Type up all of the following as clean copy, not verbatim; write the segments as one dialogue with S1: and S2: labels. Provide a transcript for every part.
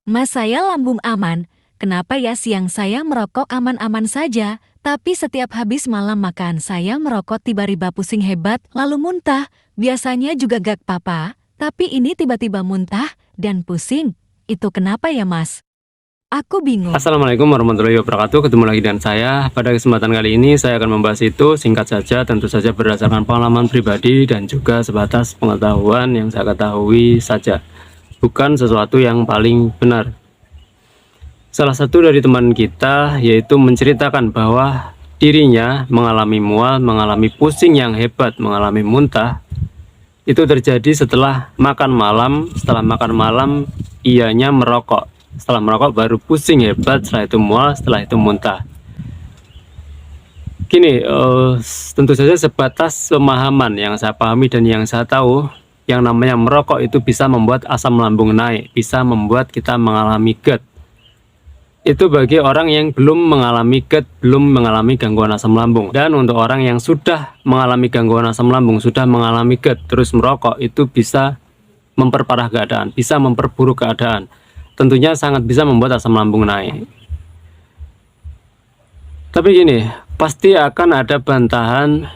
S1: Mas, saya lambung aman. Kenapa ya siang saya merokok aman-aman saja, tapi setiap habis malam makan saya merokok tiba-tiba pusing hebat lalu muntah. Biasanya juga gak apa-apa, tapi ini tiba-tiba muntah dan pusing. Itu kenapa ya, Mas? Aku bingung.
S2: Assalamualaikum warahmatullahi wabarakatuh. Ketemu lagi dengan saya. Pada kesempatan kali ini saya akan membahas itu singkat saja, tentu saja berdasarkan pengalaman pribadi dan juga sebatas pengetahuan yang saya ketahui saja, bukan sesuatu yang paling benar. Salah satu dari teman kita yaitu menceritakan bahwa dirinya mengalami mual, mengalami pusing yang hebat, mengalami muntah. Itu terjadi setelah makan malam. Setelah makan malam ianya merokok. Setelah merokok baru pusing hebat, setelah itu mual, setelah itu muntah. Gini, tentu saja sebatas pemahaman yang saya pahami dan yang saya tahu, yang namanya merokok itu bisa membuat asam lambung naik, bisa membuat kita mengalami GERD. Itu bagi orang yang belum mengalami GERD, belum mengalami gangguan asam lambung. Dan untuk orang yang sudah mengalami gangguan asam lambung, sudah mengalami GERD, terus merokok, itu bisa memperparah keadaan, bisa memperburuk keadaan. Tentunya sangat bisa membuat asam lambung naik. Tapi gini, pasti akan ada bantahan,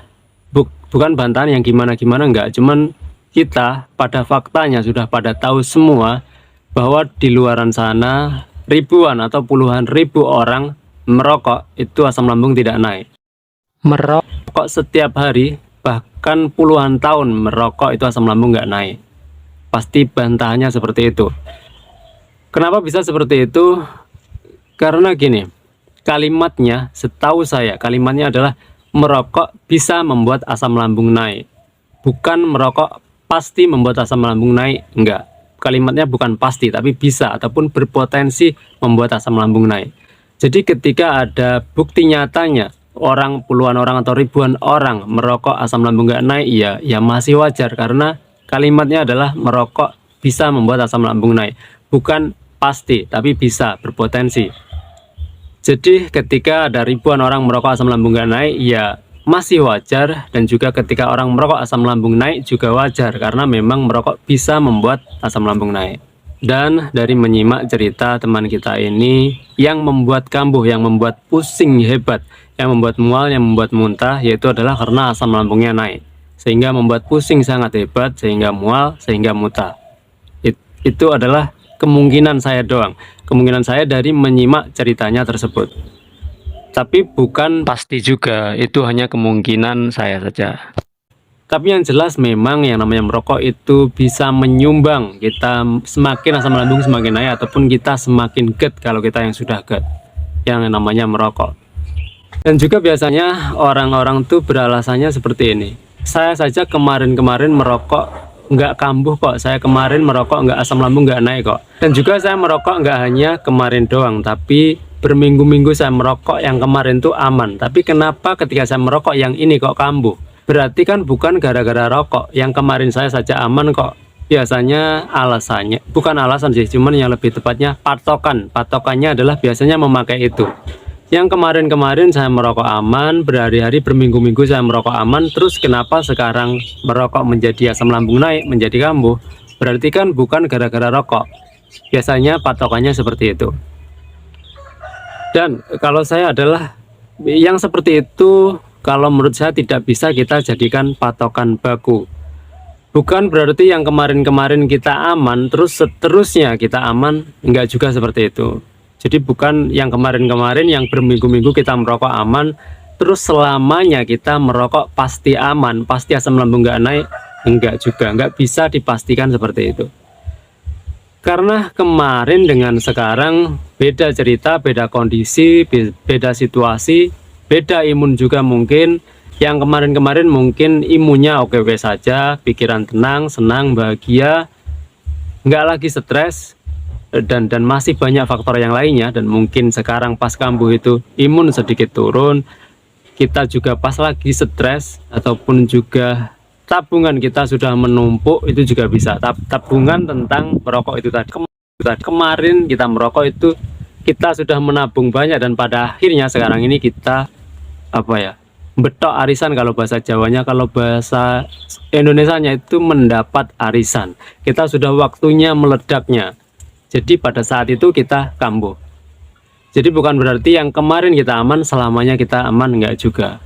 S2: bukan bantahan yang gimana-gimana, enggak. Cuman kita pada faktanya sudah pada tahu semua bahwa di luaran sana ribuan atau puluhan ribu orang merokok, itu asam lambung tidak naik. Merokok setiap hari, bahkan puluhan tahun merokok, itu asam lambung nggak naik. Pasti bantahannya seperti itu. Kenapa bisa seperti itu? Karena gini, kalimatnya, setahu saya, kalimatnya adalah merokok bisa membuat asam lambung naik. Bukan merokok pasti membuat asam lambung naik, enggak. Kalimatnya bukan pasti, tapi bisa ataupun berpotensi membuat asam lambung naik. Jadi ketika ada bukti nyatanya, puluhan orang atau ribuan orang merokok asam lambung nggak naik, ya masih wajar, karena kalimatnya adalah merokok bisa membuat asam lambung naik. Bukan pasti, tapi bisa, berpotensi. Jadi ketika ada ribuan orang merokok asam lambung nggak naik, ya masih wajar. Dan juga ketika orang merokok asam lambung naik juga wajar, karena memang merokok bisa membuat asam lambung naik. Dan dari menyimak cerita teman kita ini, yang membuat kambuh, yang membuat pusing hebat, yang membuat mual, yang membuat muntah, yaitu adalah karena asam lambungnya naik, sehingga membuat pusing sangat hebat, sehingga mual, sehingga muntah. Itu adalah kemungkinan saya doang, kemungkinan saya dari menyimak ceritanya tersebut. Tapi bukan pasti juga, itu hanya kemungkinan saya saja. Tapi yang jelas memang yang namanya merokok itu bisa menyumbang kita semakin asam lambung semakin naik, ataupun kita semakin GERD kalau kita yang sudah GERD, yang namanya merokok. Dan juga biasanya orang-orang tuh beralasannya seperti ini. Saya saja kemarin-kemarin merokok nggak kambuh kok, saya kemarin merokok nggak asam lambung nggak naik kok. Dan juga saya merokok nggak hanya kemarin doang, tapi berminggu-minggu saya merokok, yang kemarin tuh aman. Tapi kenapa ketika saya merokok yang ini kok kambuh? Berarti kan bukan gara-gara rokok, yang kemarin saya saja aman kok. Biasanya alasannya, bukan alasan sih, cuman yang lebih tepatnya patokannya adalah biasanya memakai itu. Yang kemarin-kemarin saya merokok aman, berhari-hari, berminggu-minggu saya merokok aman, terus kenapa sekarang merokok menjadi asam lambung naik, menjadi kambuh? Berarti kan bukan gara-gara rokok. Biasanya patokannya seperti itu. Dan kalau saya adalah yang seperti itu, kalau menurut saya tidak bisa kita jadikan patokan baku. Bukan berarti yang kemarin-kemarin kita aman, terus seterusnya kita aman, enggak juga seperti itu. Jadi bukan yang kemarin-kemarin, yang berminggu-minggu kita merokok aman, terus selamanya kita merokok pasti aman, pasti asam lambung nggak naik, enggak juga, nggak bisa dipastikan seperti itu. Karena kemarin dengan sekarang beda cerita, beda kondisi, beda situasi, beda imun juga mungkin. Yang kemarin-kemarin mungkin imunnya oke-oke saja, pikiran tenang, senang, bahagia, nggak lagi stres, dan masih banyak faktor yang lainnya. Dan mungkin sekarang pas kambuh itu imun sedikit turun, kita juga pas lagi stres, ataupun juga tabungan kita sudah menumpuk, itu juga bisa. Tabungan tentang merokok itu tadi, kemarin kita merokok itu kita sudah menabung banyak, dan pada akhirnya sekarang ini kita betok arisan kalau bahasa Jawanya. Kalau bahasa Indonesianya itu mendapat arisan, kita sudah waktunya meledaknya. Jadi pada saat itu kita kambuh. Jadi bukan berarti yang kemarin kita aman selamanya kita aman, enggak juga.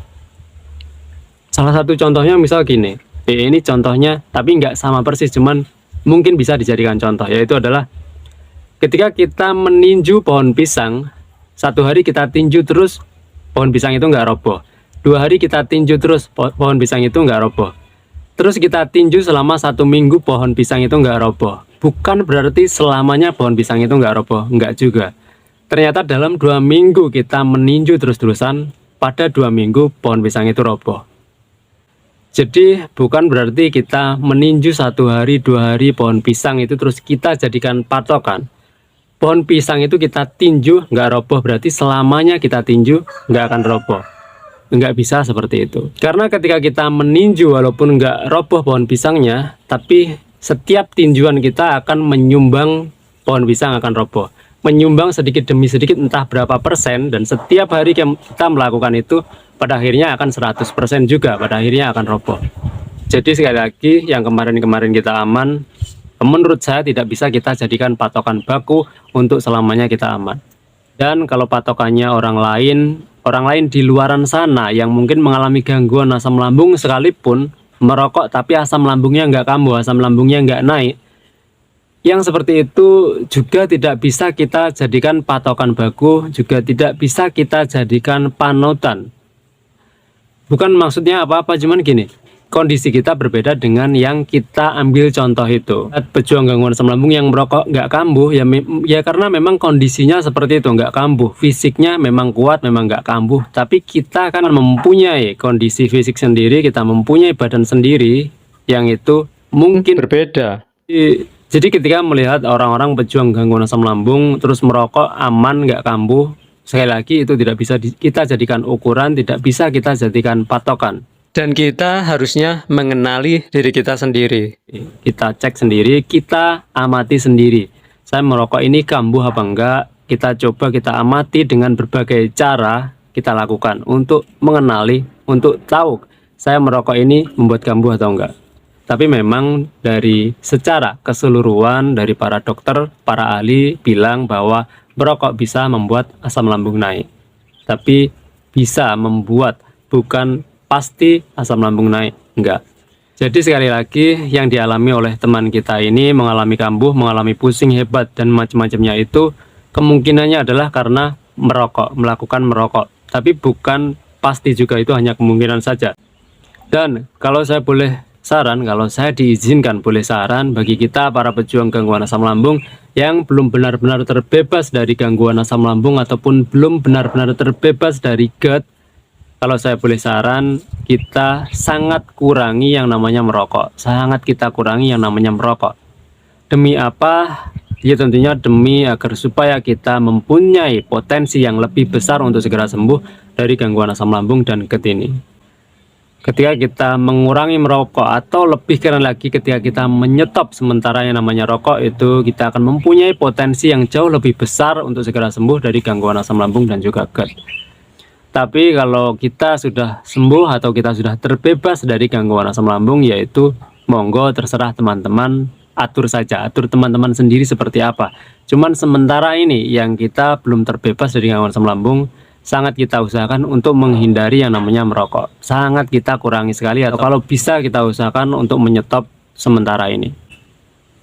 S2: Salah satu contohnya misal gini, ini contohnya tapi enggak sama persis, cuman mungkin bisa dijadikan contoh, yaitu adalah ketika kita meninju pohon pisang, 1 hari kita tinju terus pohon pisang itu enggak roboh, 2 hari kita tinju terus pohon pisang itu enggak roboh, terus kita tinju selama 1 minggu pohon pisang itu enggak roboh. Bukan berarti selamanya pohon pisang itu enggak roboh, enggak juga. Ternyata dalam 2 minggu kita meninju terus-terusan, pada 2 minggu pohon pisang itu roboh. Jadi bukan berarti kita meninju 1 hari 2 hari pohon pisang itu terus kita jadikan patokan. Pohon pisang itu kita tinju nggak roboh berarti selamanya kita tinju nggak akan roboh. Nggak bisa seperti itu. Karena ketika kita meninju walaupun nggak roboh pohon pisangnya, tapi setiap tinjuan kita akan menyumbang pohon pisang akan roboh. Menyumbang sedikit demi sedikit entah berapa persen, dan setiap hari kita melakukan itu pada akhirnya akan 100% juga pada akhirnya akan roboh. Jadi sekali lagi yang kemarin-kemarin kita aman, menurut saya tidak bisa kita jadikan patokan baku untuk selamanya kita aman. Dan kalau patokannya orang lain di luaran sana yang mungkin mengalami gangguan asam lambung sekalipun merokok tapi asam lambungnya nggak kambuh, asam lambungnya nggak naik, yang seperti itu juga tidak bisa kita jadikan patokan baku, juga tidak bisa kita jadikan panutan. Bukan maksudnya apa-apa, cuman gini, kondisi kita berbeda dengan yang kita ambil contoh itu. Pejuang gangguan asam lambung yang merokok nggak kambuh, ya karena memang kondisinya seperti itu, nggak kambuh. Fisiknya memang kuat, memang nggak kambuh. Tapi kita kan mempunyai kondisi fisik sendiri, kita mempunyai badan sendiri, yang itu mungkin berbeda. Jadi ketika melihat orang-orang pejuang gangguan asam lambung terus merokok aman nggak kambuh, sekali lagi itu tidak bisa kita jadikan ukuran, tidak bisa kita jadikan patokan. Dan kita harusnya mengenali diri kita sendiri. Kita cek sendiri, kita amati sendiri. Saya merokok ini kambuh apa enggak? Kita coba kita amati dengan berbagai cara kita lakukan untuk mengenali, untuk tahu saya merokok ini membuat kambuh atau enggak. Tapi memang dari secara keseluruhan dari para dokter, para ahli bilang bahwa merokok bisa membuat asam lambung naik. Tapi bisa membuat, bukan pasti asam lambung naik, enggak. Jadi sekali lagi yang dialami oleh teman kita ini mengalami kambuh, mengalami pusing hebat dan macam-macamnya itu kemungkinannya adalah karena merokok, melakukan merokok. Tapi bukan pasti juga, itu hanya kemungkinan saja. Dan kalau saya boleh saran, kalau saya diizinkan boleh saran bagi kita para pejuang gangguan asam lambung yang belum benar-benar terbebas dari gangguan asam lambung ataupun belum benar-benar terbebas dari GERD, kalau saya boleh saran, kita sangat kurangi yang namanya merokok. Sangat kita kurangi yang namanya merokok. Demi apa? Ya tentunya demi agar supaya kita mempunyai potensi yang lebih besar untuk segera sembuh dari gangguan asam lambung dan GERD ini. Ketika kita mengurangi merokok atau lebih keren lagi ketika kita menyetop sementara yang namanya rokok, itu kita akan mempunyai potensi yang jauh lebih besar untuk segera sembuh dari gangguan asam lambung dan juga GERD. Tapi kalau kita sudah sembuh atau kita sudah terbebas dari gangguan asam lambung, yaitu monggo terserah teman-teman, atur saja, atur teman-teman sendiri seperti apa. Cuman sementara ini yang kita belum terbebas dari gangguan asam lambung, sangat kita usahakan untuk menghindari yang namanya merokok. Sangat kita kurangi sekali, atau kalau bisa kita usahakan untuk menyetop sementara ini.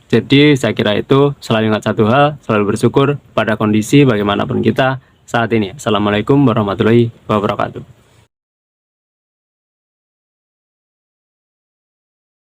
S2: Jadi saya kira itu, selalu ingat satu hal, selalu bersyukur pada kondisi bagaimanapun kita saat ini. Assalamualaikum warahmatullahi wabarakatuh.